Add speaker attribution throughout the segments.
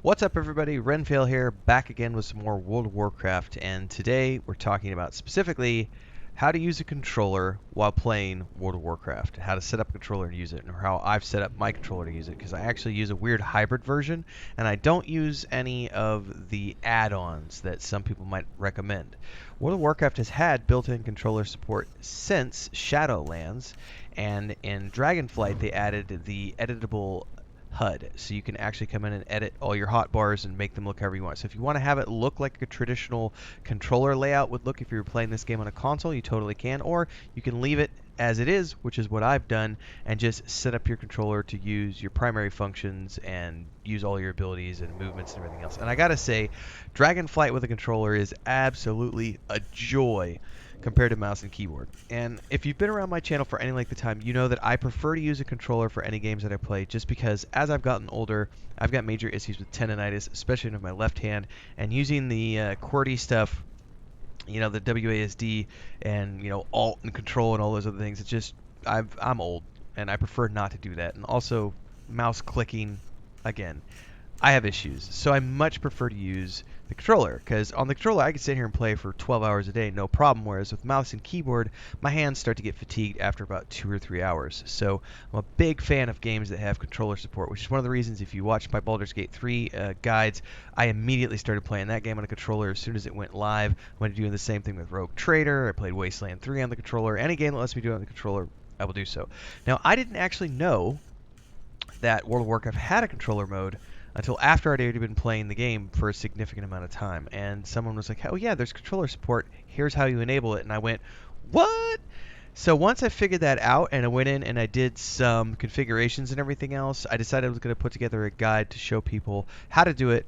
Speaker 1: What's up, everybody? Renfail here, back again with some more World of Warcraft, and today we're talking about specifically how to use a controller while playing World of Warcraft, how to set up a controller and use it, and how I've set up my controller to use it, because I actually use a weird hybrid version, and I don't use any of the add-ons that some people might recommend. World of Warcraft has had built-in controller support since Shadowlands, and in Dragonflight they added the editable HUD, so you can actually come in and edit all your hotbars and make them look however you want. So if you want to have it look like a traditional controller layout would look if you were playing this game on a console, you totally can, or you can leave it as it is, which is what I've done, and just set up your controller to use your primary functions and use all your abilities and movements and everything else. And I gotta say, Dragonflight with a controller is absolutely a joy compared to mouse and keyboard. And if you've been around my channel for any length of time, you know that I prefer to use a controller for any games that I play, just because as I've gotten older, I've got major issues with tendonitis, especially in my left hand, and using the QWERTY stuff, you know, the WASD and, you know, Alt and Control and all those other things, it's just, I'm old, and I prefer not to do that. And also, mouse clicking, again, I have issues, so I much prefer to use the controller, because on the controller I can sit here and play for 12 hours a day, no problem, whereas with mouse and keyboard, my hands start to get fatigued after about 2 or 3 hours. So I'm a big fan of games that have controller support, which is one of the reasons if you watch my Baldur's Gate 3 guides, I immediately started playing that game on a controller as soon as it went live. I'm going to do the same thing with Rogue Trader. I played Wasteland 3 on the controller. Any game that lets me do it on the controller, I will do so. Now, I didn't actually know that World of Warcraft had a controller mode until after I'd already been playing the game for a significant amount of time. And someone was like, oh yeah, there's controller support. Here's how you enable it. And I went, what? So once I figured that out and I went in and I did some configurations and everything else, I decided I was going to put together a guide to show people how to do it,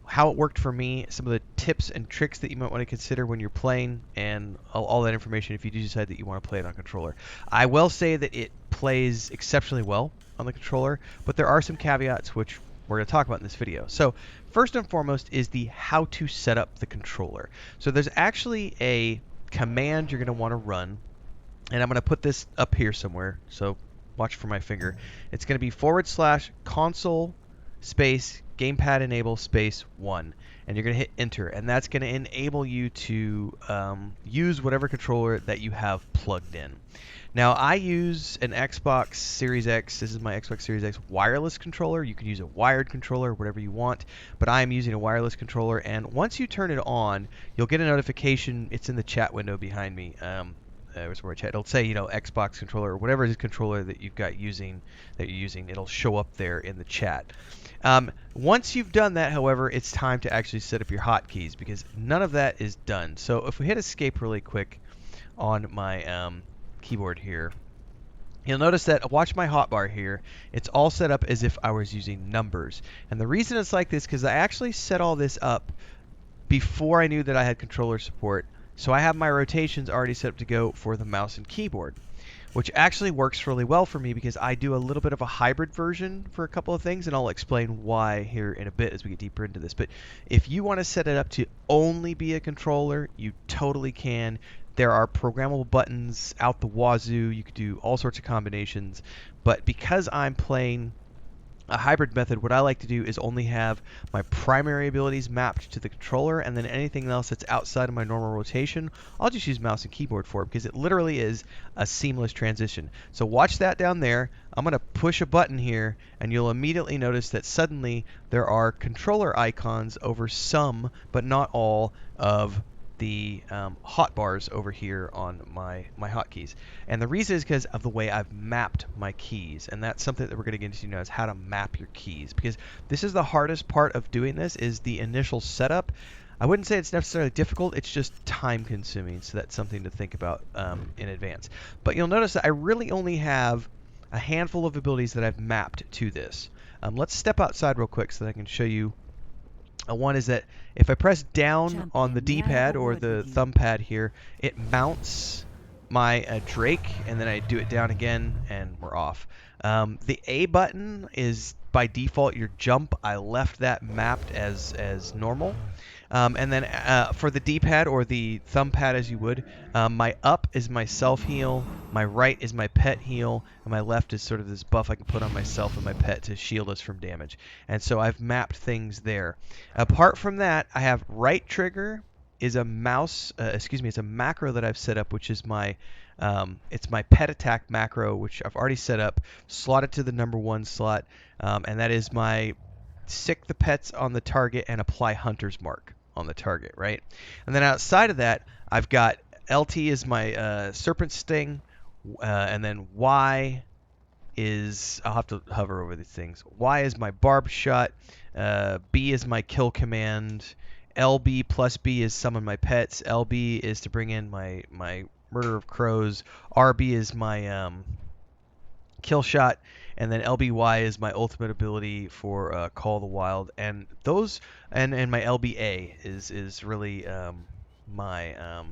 Speaker 1: how it worked for me, some of the tips and tricks that you might want to consider when you're playing, and all that information if you do decide that you want to play it on controller. I will say that it plays exceptionally well on the controller, but there are some caveats which we're going to talk about in this video. So first and foremost is the how to set up the controller. So there's actually a command you're going to want to run, and I'm going to put this up here somewhere, so watch for my finger. It's going to be /console space gamepad enable space 1, and you're going to hit enter, and that's going to enable you to use whatever controller that you have plugged in. Now, I use an Xbox Series X. This is my Xbox Series X wireless controller. You can use a wired controller, whatever you want, but I am using a wireless controller, and once you turn it on, you'll get a notification. It's in the chat window behind me. Where's where I chat? It'll say, you know, Xbox controller or whatever it is controller that you've got using, that you're using. It'll show up there in the chat. Once you've done that, however, it's time to actually set up your hotkeys, because none of that is done. So if we hit escape really quick on my keyboard here, you'll notice that, watch my hotbar here, it's all set up as if I was using numbers. And the reason it's like this, because I actually set all this up before I knew that I had controller support. So I have my rotations already set up to go for the mouse and keyboard, which actually works really well for me because I do a little bit of a hybrid version for a couple of things, and I'll explain why here in a bit as we get deeper into this. But if you want to set it up to only be a controller, you totally can. There are programmable buttons out the wazoo. You could do all sorts of combinations. But because I'm playing a hybrid method, what I like to do is only have my primary abilities mapped to the controller, and then anything else that's outside of my normal rotation, I'll just use mouse and keyboard for it, because it literally is a seamless transition. So watch that down there. I'm going to push a button here, and you'll immediately notice that suddenly there are controller icons over some, but not all, of the hotbars over here on my hotkeys. And the reason is because of the way I've mapped my keys, and that's something that we're going to get into now, is how to map your keys, because this is the hardest part of doing this, is the initial setup. I wouldn't say it's necessarily difficult, it's just time consuming, so that's something to think about in advance. But you'll notice that I really only have a handful of abilities that I've mapped to this. Let's step outside real quick so that I can show you. One is that if I press down on the D-pad or the thumb pad here, it mounts my Drake, and then I do it down again, and we're off. The A button is by default your jump, I left that mapped as normal. And then for the D-pad or the thumb pad as you would, my up is my self heal, my right is my pet heal, and my left is sort of this buff I can put on myself and my pet to shield us from damage. And so I've mapped things there. Apart from that, I have right trigger is a it's a macro that I've set up, which is my it's my pet attack macro, which I've already set up, slotted to the #1 slot, and that is my sick the pets on the target and apply hunter's mark on the target, right? And then outside of that, I've got LT is my serpent sting, and then Y is, I'll have to hover over these things. Y is my barb shot, B is my kill command, LB plus B is summon my pets, LB is to bring in my murder of crows, RB is my kill shot, and then LBY is my ultimate ability for Call the Wild, and those and my LBA is really my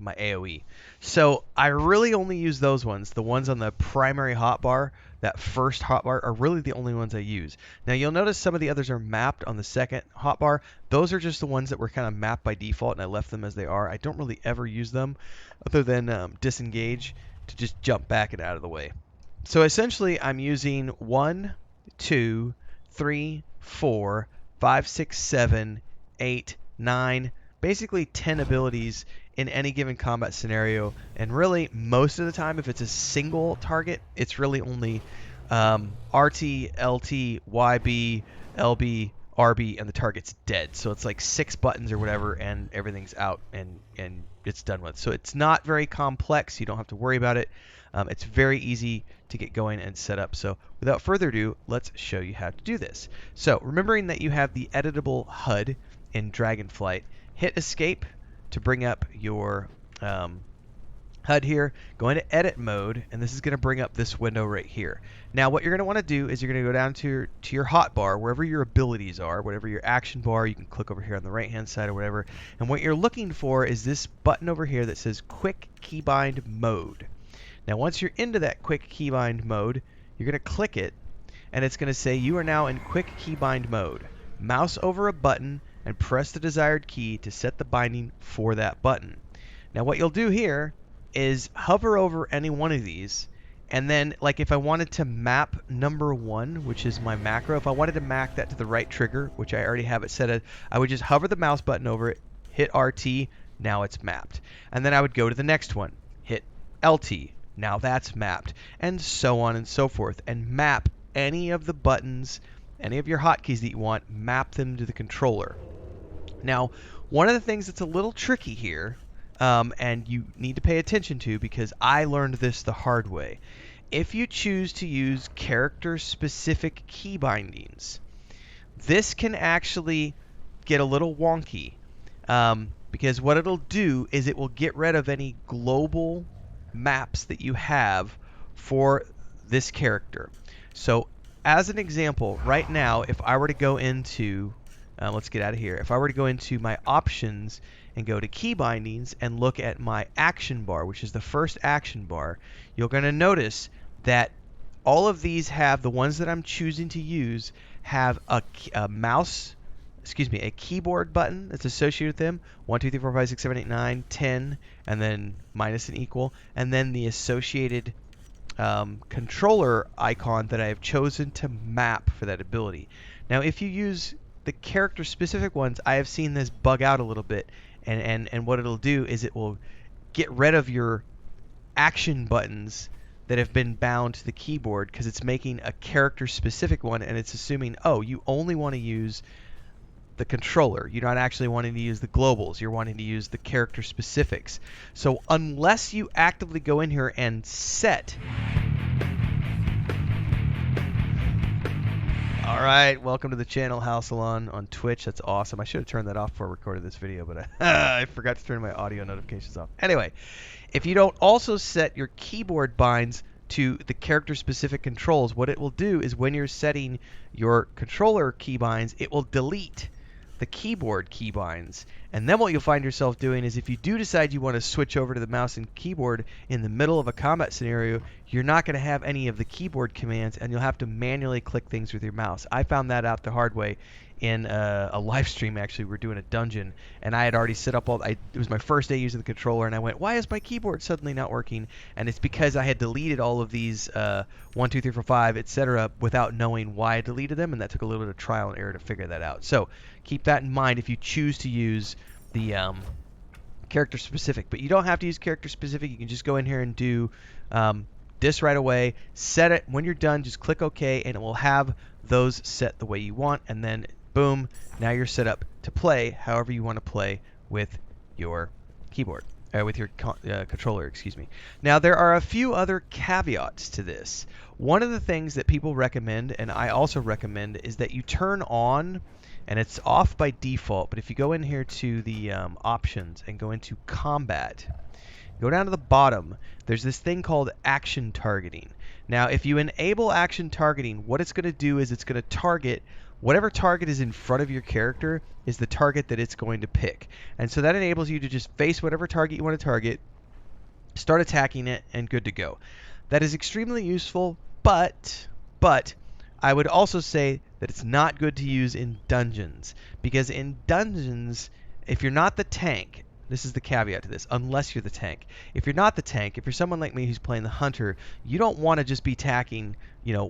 Speaker 1: my AoE. So I really only use those ones. The ones on the primary hotbar, that first hotbar, are really the only ones I use. Now you'll notice some of the others are mapped on the second hotbar. Those are just the ones that were kind of mapped by default, and I left them as they are. I don't really ever use them other than disengage to just jump back and out of the way. So essentially I'm using 1, 2, 3, 4, 5, 6, 7, 8, 9, basically 10 abilities in any given combat scenario, and really most of the time if it's a single target, it's really only RT, LT, YB, LB, RB, and the target's dead. So it's like 6 buttons or whatever, and everything's out and it's done with. So it's not very complex. You don't have to worry about it. It's very easy to get going and set up. So without further ado, let's show you how to do this. So remembering that you have the editable HUD in Dragonflight, hit escape to bring up your HUD here. Go into edit mode, and this is going to bring up this window right here. Now what you're going to want to do is you're going to go down to your hotbar, wherever your abilities are, whatever your action bar. You can click over here on the right hand side or whatever, and what you're looking for is this button over here that says quick keybind mode. Now once you're into that quick keybind mode, you're going to click it, and it's going to say you are now in quick keybind mode. Mouse over a button and press the desired key to set the binding for that button. Now what you'll do here is hover over any one of these, and then like if I wanted to map #1, which is my macro, if I wanted to map that to the right trigger, which I already have it set, I would just hover the mouse button over it, hit RT, now it's mapped. And then I would go to the next one, hit LT, now that's mapped, and so on and so forth, and map any of the buttons, any of your hotkeys that you want, map them to the controller. Now, one of the things that's a little tricky here, and you need to pay attention to because I learned this the hard way. If you choose to use character-specific key bindings, this can actually get a little wonky because what it'll do is it will get rid of any global maps that you have for this character. So as an example, right now, if I were to go into, let's get out of here. If I were to go into my options and go to key bindings and look at my action bar, which is the first action bar, you're going to notice that all of these have, the ones that I'm choosing to use, have a keyboard button that's associated with them. 1, 2, 3, 4, 5, 6, 7, 8, 9, 10, and then minus and equal, and then the associated controller icon that I have chosen to map for that ability. Now if you use the character specific ones, I have seen this bug out a little bit, and what it'll do is it will get rid of your action buttons that have been bound to the keyboard because it's making a character specific one, and it's assuming, oh, you only want to use the controller. You're not actually wanting to use the globals. You're wanting to use the character specifics. So unless you actively go in here and set... Alright, welcome to the channel, House Salon on Twitch. That's awesome. I should have turned that off before I recorded this video, but I forgot to turn my audio notifications off. Anyway, if you don't also set your keyboard binds to the character-specific controls, what it will do is when you're setting your controller keybinds, it will delete the keyboard keybinds. And then what you'll find yourself doing is if you do decide you want to switch over to the mouse and keyboard in the middle of a combat scenario, you're not going to have any of the keyboard commands, and you'll have to manually click things with your mouse. I found that out the hard way in a live stream. Actually, we were doing a dungeon, and I had already set up it was my first day using the controller, and I went, why is my keyboard suddenly not working? And it's because I had deleted all of these 1, 2, 3, 4, 5, etc. without knowing why I deleted them, and that took a little bit of trial and error to figure that out. So keep that in mind if you choose to use the character specific. But you don't have to use character specific. You can just go in here and do this right away. Set it. When you're done, just click OK, and it will have those set the way you want, and then boom, now you're set up to play however you want to play with your keyboard, with your controller, excuse me. Now, there are a few other caveats to this. One of the things that people recommend, and I also recommend, is that you turn on, and it's off by default, but if you go in here to the options and go into combat, go down to the bottom, there's this thing called action targeting. Now, if you enable action targeting, what it's going to do is it's going to target whatever target is in front of your character is the target that it's going to pick. And so that enables you to just face whatever target you want to target, start attacking it, and good to go. That is extremely useful, but I would also say that it's not good to use in dungeons, because in dungeons, if you're not the tank, this is the caveat to this, unless you're the tank. If you're not the tank, if you're someone like me who's playing the hunter, you don't want to just be attacking,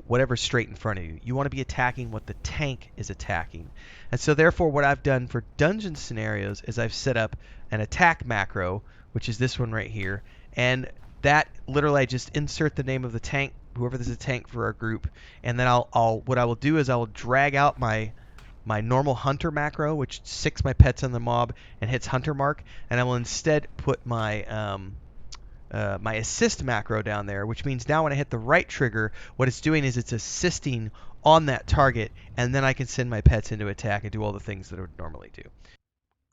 Speaker 1: whatever's straight in front of you. You want to be attacking what the tank is attacking. And so therefore what I've done for dungeon scenarios is I've set up an attack macro, which is this one right here, and that literally I just insert the name of the tank, whoever is a tank for our group, and then what I will do is I will drag out my normal hunter macro, which sticks my pets on the mob and hits hunter mark, and I will instead put my my assist macro down there, which means now when I hit the right trigger, what it's doing is it's assisting on that target, and then I can send my pets into attack and do all the things that I would normally do.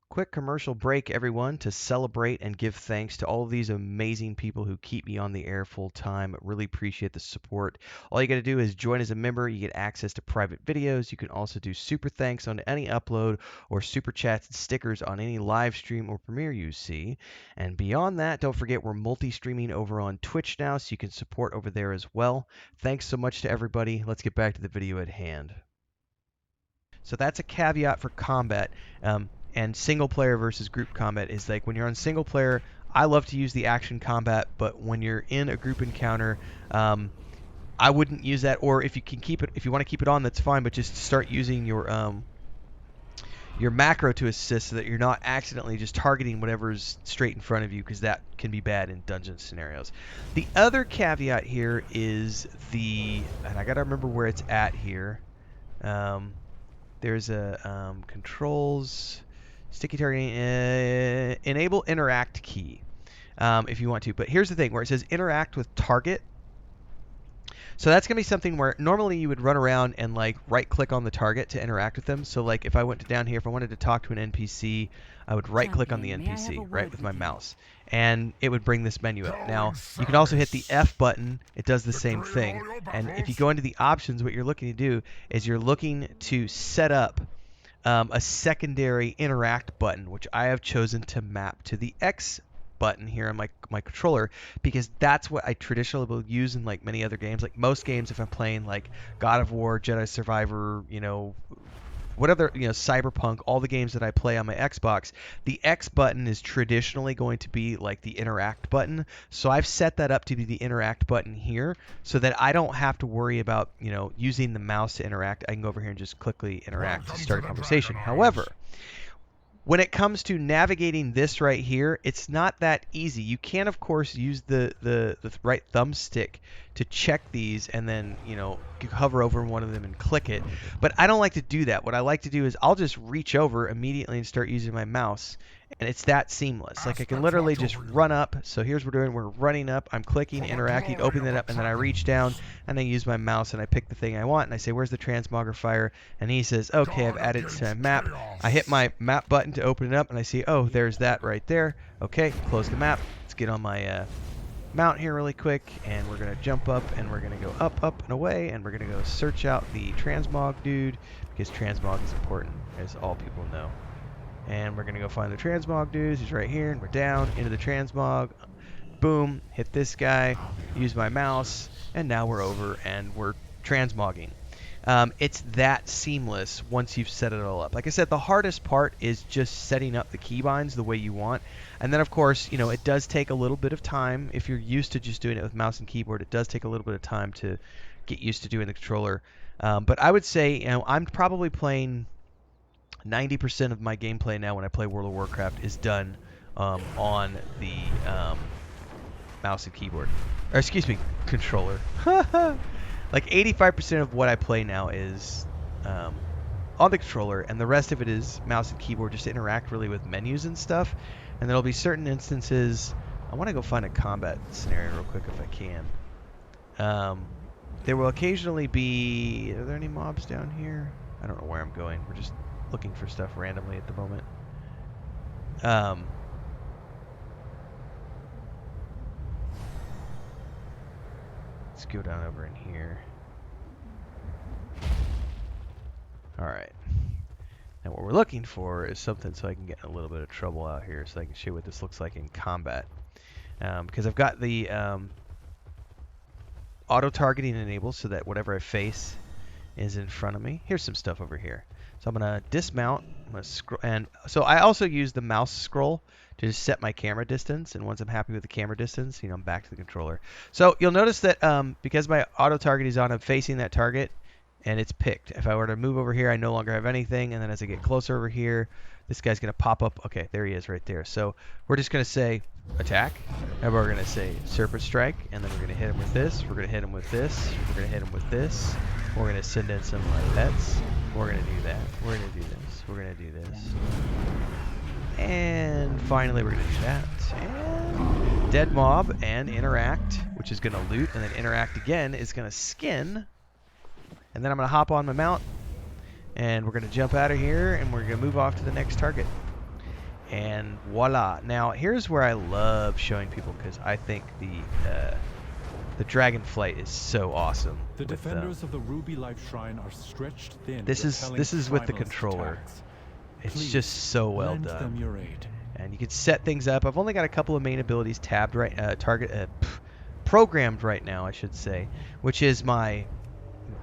Speaker 1: Quick commercial break, everyone, to celebrate and give thanks to all of these amazing people who keep me on the air full time. Really appreciate the support. All you got to do is join as a member. You get access to private videos. You can also do super thanks on any upload, or super chats and stickers on any live stream or premiere you see. And beyond that, don't forget we're multi-streaming over on Twitch now, so you can support over there as well. Thanks so much to everybody. Let's get back to the video at hand. So that's a caveat for combat. And single player versus group combat is like when you're on single player, I love to use the action combat, but when you're in a group encounter, I wouldn't use that. Or if you can keep it, if you want to keep it on, that's fine. But just start using your macro to assist so that you're not accidentally just targeting whatever's straight in front of you, because that can be bad in dungeon scenarios. The other caveat here is and I gotta remember where it's at here. There's a controls. Sticky targeting, enable interact key if you want to. But here's the thing, where it says interact with target. So that's going to be something where normally you would run around and like right click on the target to interact with them. So like if I went down here, if I wanted to talk to an NPC, I would right click on the NPC, right, with my mouse. And it would bring this menu up. Now, you can also hit the F button. It does the same thing. And if you go into the options, what you're looking to do is you're looking to set up a secondary interact button, which I have chosen to map to the X button here on my controller, because that's what I traditionally will use in like many other games. Like most games, if I'm playing like God of War, Jedi Survivor, whatever, Cyberpunk, all the games that I play on my Xbox, the X button is traditionally going to be like the interact button. So I've set that up to be the interact button here so that I don't have to worry about, using the mouse to interact. I can go over here and just quickly interact to start a conversation. However, when it comes to navigating this right here, it's not that easy. You can, of course, use the right thumbstick to check these and then, hover over one of them and click it. But I don't like to do that. What I like to do is I'll just reach over immediately and start using my mouse. And it's that seamless. Like I can literally just run up. So here's what we're doing. We're running up. I'm clicking, interacting, opening it up, and then I reach down and I use my mouse and I pick the thing I want and I say, where's the transmogrifier? And he says, okay, I've added it to my map. I hit my map button to open it up and I see, oh, there's that right there. Okay, close the map. Let's get on my mount here really quick, and we're going to jump up and we're going to go up, up, and away, and we're going to go search out the transmog dude, because transmog is important. as all people know. And we're going to go find the transmog dudes. He's right here, and we're down into the transmog. Boom, hit this guy, use my mouse, and now we're over and we're transmogging. It's that seamless once you've set it all up. Like I said, the hardest part is just setting up the keybinds the way you want. And then, of course, you know, it does take a little bit of time. If you're used to just doing it with mouse and keyboard, it does take a little bit of time to get used to doing the controller. But I would say, you know, I'm probably playing 90% of my gameplay now when I play World of Warcraft is done on the mouse and keyboard. Or excuse me, controller. Like 85% of what I play now is on the controller, and the rest of it is mouse and keyboard, just to interact really with menus and stuff. And there'll be certain instances. I want to go find a combat scenario real quick if I can. There will occasionally be... Are there any mobs down here? I don't know where I'm going. We're just looking for stuff randomly at the moment. Let's go down over in here. Alright. Now what we're looking for is something so I can get in a little bit of trouble out here, so I can show you what this looks like in combat. Because I've got the auto-targeting enabled so that whatever I face is in front of me. Here's some stuff over here. So I'm going to dismount. I'm going to scroll, and so I also use the mouse scroll to just set my camera distance. And once I'm happy with the camera distance, you know, I'm back to the controller. So you'll notice that because my auto target is on, I'm facing that target, and it's picked. If I were to move over here, I no longer have anything. And then as I get closer over here, this guy's going to pop up. Okay, there he is right there. So we're just going to say attack, and we're going to say Serpent Strike, and then we're going to hit him with this. We're going to hit him with this. We're going to hit him with this. We're going to send in some pets. We're going to do that. We're going to do this. We're going to do this. And finally, we're going to do that. And dead mob and interact, which is going to loot, and then interact again is going to skin. And then I'm going to hop on my mount, and we're going to jump out of here, and we're going to move off to the next target. And voila. Now, here's where I love showing people, because I think the dragon flight is so awesome.
Speaker 2: The defenders of the Ruby Life Shrine are stretched thin.
Speaker 1: This is with the controller.
Speaker 2: Attacks.
Speaker 1: It's
Speaker 2: Please
Speaker 1: just so well
Speaker 2: lend
Speaker 1: done.
Speaker 2: them your aid.
Speaker 1: And you can set things up. I've only got a couple of main abilities tabbed programmed right now, I should say, which is my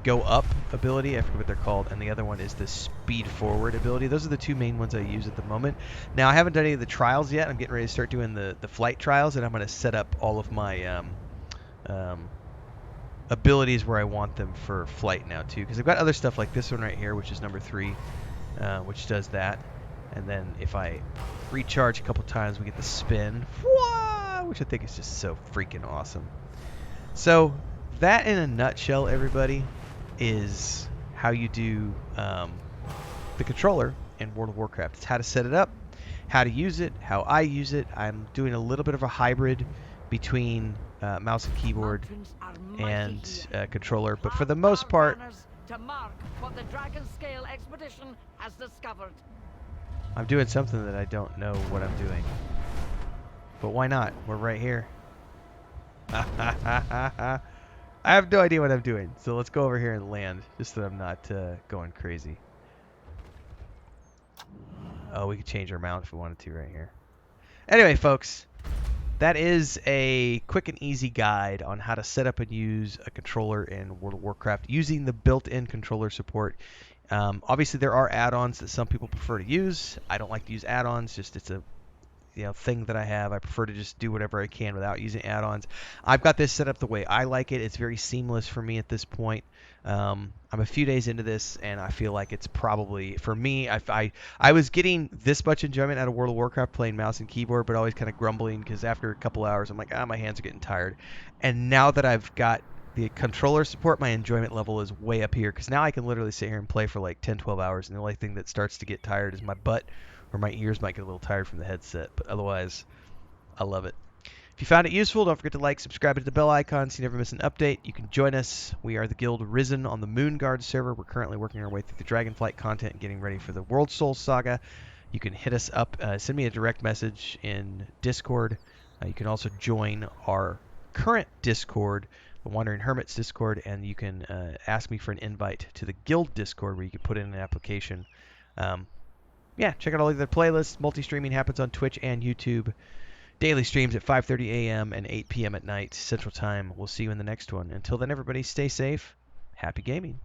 Speaker 1: go up ability. I forget what they're called, and the other one is the speed forward ability. Those are the two main ones I use at the moment. Now, I haven't done any of the trials yet. I'm getting ready to start doing the flight trials, and I'm going to set up all of my abilities where I want them for flight now too, because I've got other stuff like this one right here, which is number 3, which does that. And then if I recharge a couple times, we get the spin, which I think is just so freaking awesome. So that in a nutshell, everybody, is how you do the controller in World of Warcraft. It's how to set it up, how to use it, how I use it. I'm doing a little bit of a hybrid between mouse and keyboard and controller, but for the most part,
Speaker 3: to mark what the Dragon Scale expedition has discovered.
Speaker 1: I'm doing something that I don't know what I'm doing. But why not? We're right here. I have no idea what I'm doing, so let's go over here and land, just so I'm not going crazy. Oh, we could change our mount if we wanted to right here. Anyway, folks, that is a quick and easy guide on how to set up and use a controller in World of Warcraft using the built-in controller support. Obviously, there are add-ons that some people prefer to use. I don't like to use add-ons. Just it's a thing that I have. I prefer to just do whatever I can without using add-ons. I've got this set up the way I like it. It's very seamless for me at this point. I'm a few days into this, and I feel like it's probably, for me, I was getting this much enjoyment out of World of Warcraft playing mouse and keyboard, but always kind of grumbling because after a couple hours, I'm like, my hands are getting tired. And now that I've got the controller support, my enjoyment level is way up here, because now I can literally sit here and play for like 10, 12 hours, and the only thing that starts to get tired is my butt, or my ears might get a little tired from the headset, but otherwise, I love it. If you found it useful, don't forget to like, subscribe, hit the bell icon so you never miss an update. You can join us. We are the Guild Risen on the Moonguard server. We're currently working our way through the Dragonflight content and getting ready for the World Soul Saga. You can hit us up, send me a direct message in Discord. You can also join our current Discord, the Wandering Hermits Discord, and you can ask me for an invite to the Guild Discord, where you can put in an application Yeah, check out all the other playlists. Multi-streaming happens on Twitch and YouTube. Daily streams at 5:30 a.m. and 8 p.m. at night Central Time. We'll see you in the next one. Until then, everybody, stay safe. Happy gaming.